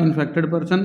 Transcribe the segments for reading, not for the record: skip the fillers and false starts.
infected person،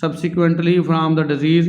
subsequently from the disease،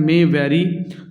may vary،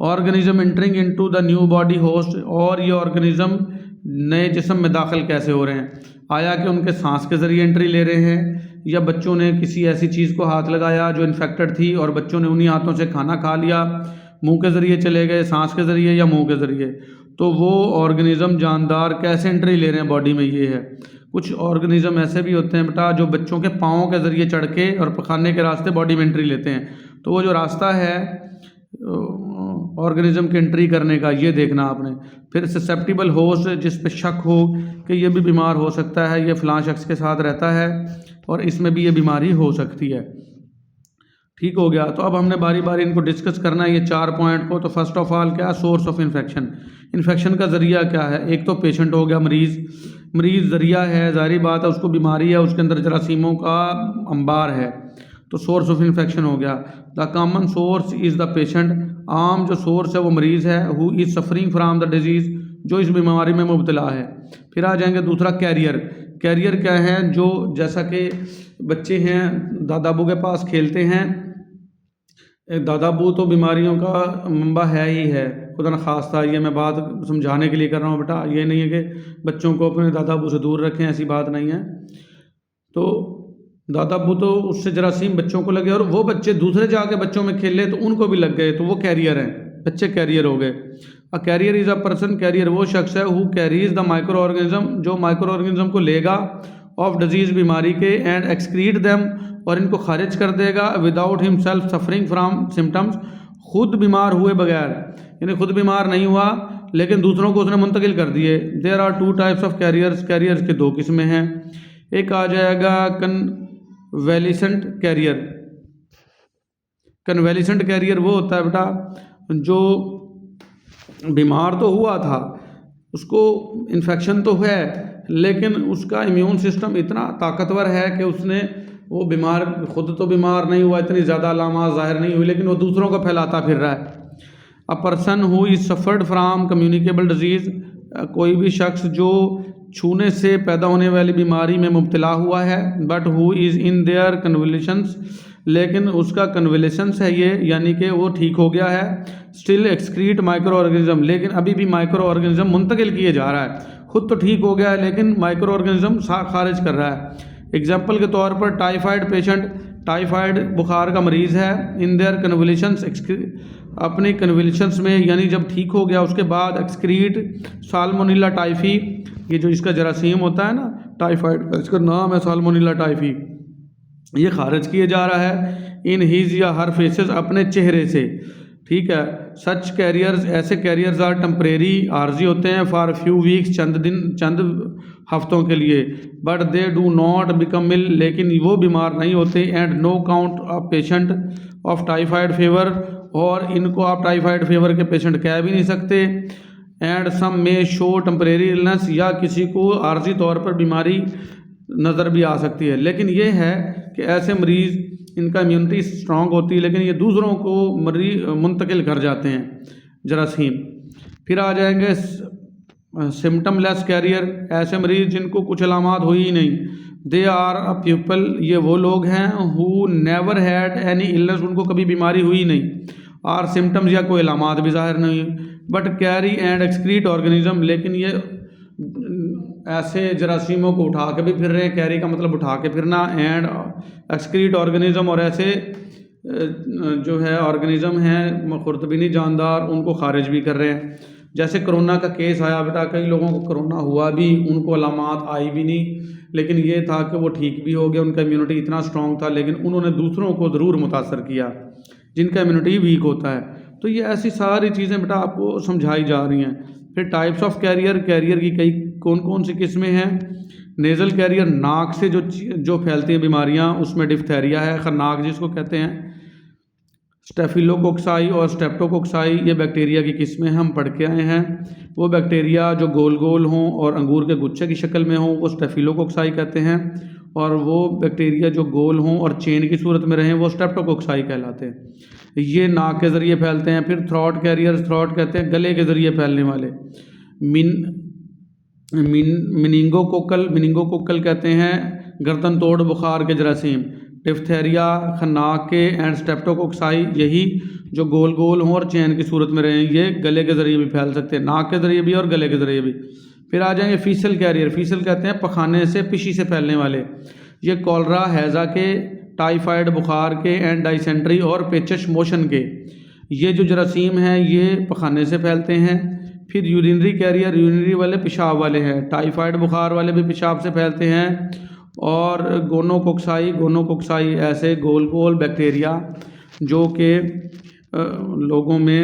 organism entering into the new body host, और ये organism नए जिस्म में दाखिल कैसे हो रहे हैं, आया कि उनके सांस के ज़रिए एंट्री ले रहे हैं, या बच्चों ने किसी ऐसी चीज़ को हाथ लगाया जो इन्फेक्टेड थी और बच्चों ने उन्हीं हाथों से खाना खा लिया, मुंह के ज़रिए चले गए, सांस के ज़रिए या मुंह के ज़रिए, तो वो ऑर्गेनिज़म जानदार कैसे एंट्री ले रहे हैं बॉडी में, ये है। कुछ ऑर्गेनिज़म ऐसे भी होते हैं बेटा जो बच्चों के पाँवों के ज़रिए चढ़ के और पखाने के रास्ते बॉडी में एंट्री लेते हैं, तो वो जो रास्ता है ऑर्गेनिज़म की एंट्री करने का, ये देखना आपने। फिर ससेप्टिबल होस्ट, जिस पे शक हो कि ये भी बीमार हो सकता है, ये फ़लाँ शख्स के साथ रहता है और इसमें भी ये बीमारी हो सकती है। ठीक हो गया। तो अब हमने बारी बारी इनको डिस्कस करना है, ये 4 पॉइंट को। तो फर्स्ट ऑफ ऑल क्या, सोर्स ऑफ इन्फेक्शन, इन्फेक्शन का ज़रिया क्या है। एक तो पेशेंट हो गया, मरीज़ ज़रिया है, ज़ाहिर बात है उसको बीमारी है, उसके अंदर जरासीमों का अंबार है, तो सोर्स ऑफ इन्फेक्शन हो गया। The common source is the patient, आम जो सोर्स है वो मरीज़ है। Who is suffering from the disease, जो इस बीमारी में मुब्तला है। फिर आ जाएंगे दूसरा कैरियर। कैरियर क्या है, जो जैसा कि बच्चे हैं दादा अबू के पास खेलते हैं, दादा अबू तो बीमारियों का मंबा है ही है, खुदा न खास्ता। ये मैं बात समझाने के लिए कर रहा हूँ बेटा, ये नहीं है कि बच्चों को अपने दादा अबू से दूर रखें, ऐसी बात नहीं है। तो दादा अबू तो उससे जरासीम बच्चों को लगे और वो बच्चे दूसरे जाके बच्चों में खेले तो उनको भी लग गए, तो वो कैरियर हैं, बच्चे कैरियर हो गए। A carrier is a person, carrier वो शख्स है who carries the microorganism, जो माइक्रो ऑर्गेनिज्म को लेगा ऑफ डिजीज़, बीमारी के, एंड एक्सक्रीट देम, और इनको खारिज कर देगा, without himself suffering from symptoms, खुद बीमार हुए बगैर, यानी खुद बीमार नहीं हुआ लेकिन दूसरों को उसने मुंतकिल कर दिए। There are 2 types of carriers, carriers के 2 किस्में हैं। एक आ जाएगा कन्वेलिसेंट कैरियर। कन्वेलिसेंट कैरियर वो होता है बेटा जो बीमार तो हुआ था, उसको इन्फेक्शन तो है, लेकिन उसका इम्यून सिस्टम इतना ताकतवर है कि उसने वो बीमार, खुद तो बीमार नहीं हुआ, इतनी ज़्यादा अलामात ज़ाहिर नहीं हुई, लेकिन वो दूसरों को फैलाता फिर रहा है। A person who is suffered from communicable disease, कोई भी शख्स जो छूने से पैदा होने वाली बीमारी में मुब्तला हुआ है, but who is in their convulsions, लेकिन उसका कन्वलेशंस है ये, यानी कि वो ठीक हो गया है। स्टिल एक्सक्रीट माइक्रो ऑर्गेनिज्म, लेकिन अभी भी माइक्रो ऑर्गेनिज्म मुंतकिल किए जा रहा है। खुद तो ठीक हो गया है लेकिन माइक्रो ऑर्गेनिज्म खारिज कर रहा है। एग्जाम्पल के तौर पर टाइफाइड पेशेंट, टाइफाइड बुखार का मरीज़ है, इन देयर कन्वलेशंस, अपने कन्वलेशंस में, यानी जब ठीक हो गया उसके बाद एक्सक्रीट साल्मोनेला टाइफी, ये जो इसका जरासीम होता है ना टाइफाइड का, इसका नाम है साल्मोनेला टाइफी, ये खारिज किए जा रहा है इन हीज या हर फेसेस, अपने चेहरे से। ठीक है। सच कैरियर्स, ऐसे कैरियर्स आर टेम्परेरी, आर्जी होते हैं, फॉर फ्यू वीक्स, चंद दिन, चंद हफ्तों के लिए, but they do not become ill, लेकिन वो बीमार नहीं होते। And no count of patient of typhoid fever, और इनको आप टाइफाइड फीवर के पेशेंट कह भी नहीं सकते। एंड सम में शो टेम्परेरी इलनेस, या किसी को आर्जी तौर पर बीमारी नज़र भी आ सकती है, लेकिन ये है कि ऐसे मरीज़, इनका इम्यूनिटी स्ट्रॉन्ग होती है लेकिन ये दूसरों को मुंतकिल कर जाते हैं जरासीम। फिर आ जाएंगे सिम्टमलेस कैरियर, ऐसे मरीज़ जिनको कुछ अलामात हुई ही नहीं। दे आर अ पीपल, ये वो लोग हैं who never had any illness, उनको कभी बीमारी हुई नहीं, आर सिम्टम्स, या कोई अलामात भी ज़ाहिर नहीं, but carry and excrete organism, लेकिन ये ऐसे जरासीमों को उठा के भी फिर रहे हैं, कैरी का मतलब उठा के फिरना, एंड एक्सक्रीट ऑर्गेनिज्म, और ऐसे जो है ऑर्गेनिज्म हैं खुर्दबीनी जानदार, उनको खारिज भी कर रहे हैं। जैसे कोरोना का केस आया बेटा, कई लोगों को कोरोना हुआ भी, उनको अलामात आई भी नहीं, लेकिन ये था कि वो ठीक भी हो गया, उनका इम्यूनिटी इतना स्ट्रॉन्ग था, लेकिन उन्होंने दूसरों को ज़रूर मुतासर किया जिनका इम्यूनिटी वीक होता है। तो ये ऐसी सारी चीज़ें बेटा आपको समझाई जा रही हैं। फिर टाइप्स ऑफ कैरियर, कैरियर की कई कौन कौन सी किस्में हैं। नेज़ल कैरियर, नाक से जो फैलती हैं बीमारियां, उसमें डिफ्थेरिया है, खरनाक जिसको कहते हैं। स्टेफिलोकोक्साई और स्टेप्टोकोक्साई, ये बैक्टीरिया की किस्में हम पढ़ के आए हैं। वो बैक्टीरिया जो गोल गोल हों और अंगूर के गुच्छे की शक्ल में हों, वो स्टेफिलोकोक्साई कहते हैं, और वो बैक्टीरिया जो गोल हों और चेन की सूरत में रहें, वो स्टेप्टोकोक्साई कहलाते हैं। ये नाक के ज़रिए फैलते हैं। फिर थ्रॉट कैरियर, थ्रॉट कहते हैं गले के ज़रिए फैलने वाले। मिनिंगोकोकल कहते हैं गर्दन तोड़ बुखार के जरासीम। डिप्थेरिया, खन्नाक के एंड स्ट्रेप्टोकोकाई, यही जो गोल गोल हों और चैन की सूरत में रहें, ये गले के ज़रिए भी फैल सकते हैं, नाक के ज़रिए भी और गले के ज़रिए भी। फिर आ जाएंगे फीसल कैरियर। फीसल कहते हैं पखाने से पिशी से फैलने वाले। ये कॉलरा, हैज़ा के, टाइफाइड बुखार के एंड डाइसेंट्री और पेचिश मोशन के, ये जो जरासीम हैं ये पखाने से फैलते हैं। फिर यूरिनरी कैरियर, यूरिनरी वाले पेशाब वाले हैं, टाइफाइड बुखार वाले भी पेशाब से फैलते हैं। और गोनोकोक्साई ऐसे गोल गोल बैक्टीरिया जो कि लोगों में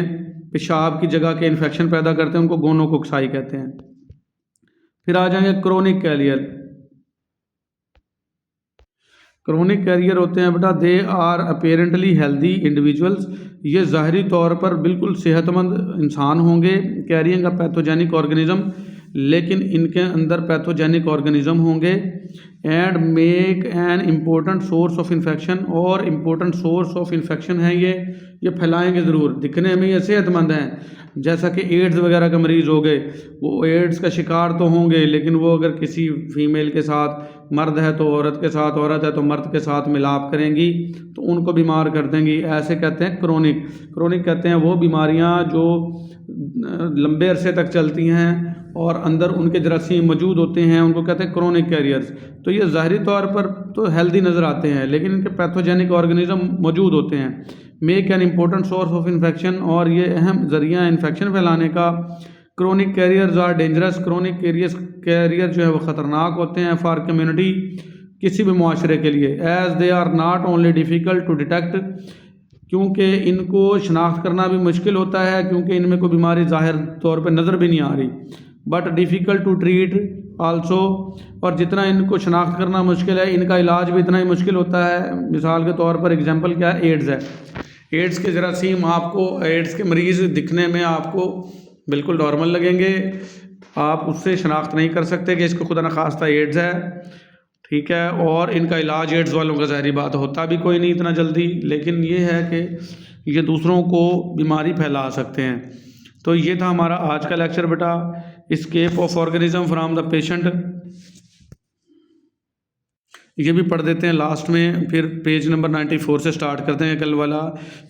पेशाब की जगह के इन्फेक्शन पैदा करते हैं, उनको गोनोकोक्साई कहते हैं। फिर आ जाएंगे क्रोनिक कैरियर। क्रोनिक कैरियर होते हैं बेटा, they are apparently healthy individuals, ये ज़ाहरी तौर पर बिल्कुल सेहतमंद इंसान होंगे, कैरियंग अ पैथोजेनिक ऑर्गेनिज्म, लेकिन इनके अंदर पैथोजेनिक ऑर्गेनिज्म होंगे। And make an important source of infection, और इम्पोर्टेंट सोर्स ऑफ इन्फेक्शन है ये फैलाएंगे ज़रूर। दिखने में ये सेहतमंद हैं, जैसा कि एड्स वगैरह का मरीज़ हो गए, वो एड्स का शिकार तो होंगे, लेकिन वो अगर किसी फीमेल के साथ, मर्द है तो औरत के साथ, औरत है तो मर्द के साथ मिलाप करेंगी तो उनको बीमार कर देंगी। ऐसे कहते हैं क्रोनिक। क्रोनिक कहते हैं वो बीमारियां जो लंबे अरसे तक चलती हैं और अंदर उनके जरासीम मौजूद होते हैं, उनको कहते हैं क्रोनिक कैरियर्स। तो ये ज़ाहरी तौर पर तो हेल्दी नज़र आते हैं, लेकिन इनके पैथोजेनिक ऑर्गेनिज्म मौजूद होते हैं। Make an important source of infection, और ये अहम ज़रिया इन्फेक्शन फैलाने का। Chronic carriers are dangerous, chronic carrier जो है वो ख़तरनाक होते हैं फॉर कम्युनिटी, किसी भी मुआशरे के लिए। As they are not only difficult to detect, क्योंकि इनको शनाख्त करना भी मुश्किल होता है, क्योंकि इनमें कोई बीमारी ज़ाहिर तौर पे नज़र भी नहीं आ रही। But difficult to treat also, और जितना इनको शनाख्त करना मुश्किल है, इनका इलाज भी इतना ही मुश्किल होता है। मिसाल के तौर पर एग्जांपल क्या है, एड्स है। एड्स के जरासीम आपको, एड्स के मरीज़ दिखने में आपको बिल्कुल नॉर्मल लगेंगे, आप उससे शनाख्त नहीं कर सकते कि इसको खुदा न खास्ता एड्स है, ठीक है। और इनका इलाज एड्स वालों का ज़ाहिरी बात होता भी कोई नहीं इतना जल्दी, लेकिन ये है कि ये दूसरों को बीमारी फैला सकते हैं। तो ये था हमारा आज का लेक्चर बेटा, escape of organism from the patient. ये भी पढ़ देते हैं लास्ट में, फिर पेज नंबर 94 से स्टार्ट करते हैं कल वाला।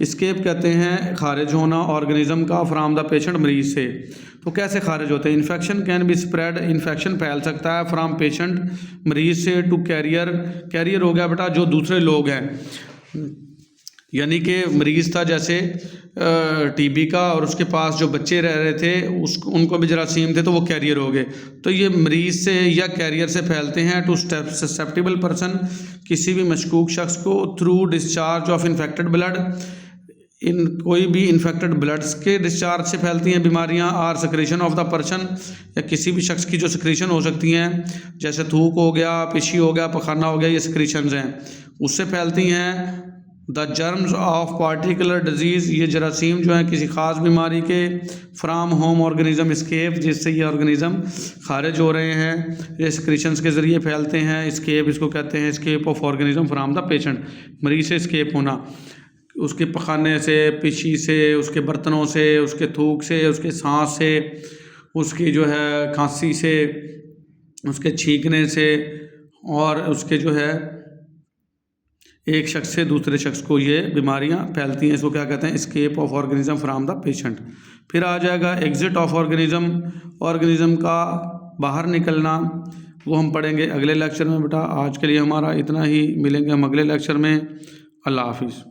एस्केप कहते हैं खारिज होना ऑर्गेनिज्म का फ्रॉम द पेशेंट, मरीज से। तो कैसे खारिज होते हैं? Infection can be spread, infection फैल सकता है फ्रॉम पेशेंट, मरीज से, टू कैरियर। कैरियर हो गया बेटा जो दूसरे लोग हैं, यानी कि मरीज़ था जैसे टीबी का, और उसके पास जो बच्चे रह रहे थे उनको भी जरासीम थे, तो वो कैरियर हो गए। तो ये मरीज़ से या कैरियर से फैलते हैं टू ससेप्टेबल पर्सन, किसी भी मशकूक शख्स को, through discharge of infected blood, इन कोई भी इन्फेक्टेड ब्लड्स के डिस्चार्ज से फैलती हैं बीमारियां। Or secretion of the person, या किसी भी शख्स की जो सिक्रेशन हो सकती हैं, जैसे थूक हो गया, पिशी हो गया, पखाना हो गया, ये सिक्रेशंस हैं, उससे फैलती हैं। The germs of particular disease, ये जरासीम जो हैं किसी ख़ास बीमारी के। फ्राम होम ऑर्गेनिज्म एस्केप, जिससे ये ऑर्गेनिज्म खारिज हो रहे हैं, ये सिक्रेशंस के ज़रिए फैलते हैं। एस्केप इसको कहते हैं, escape of organism from the patient, मरीज से एस्केप होना, उसके पखाने से, पिशी से, उसके बर्तनों से, उसके थूक से, उसके सांस से, उसकी जो है खांसी से, उसके छींकने से, और उसके जो है एक शख्स से दूसरे शख्स को ये बीमारियां फैलती हैं। इसको क्या कहते हैं? Escape of organism from the patient. फिर आ जाएगा एग्जिट ऑफ ऑर्गेनिज्म, ऑर्गेनिज्म का बाहर निकलना, वो हम पढ़ेंगे अगले लेक्चर में बेटा। आज के लिए हमारा इतना ही, मिलेंगे हम अगले लेक्चर में। अल्लाह हाफिज़।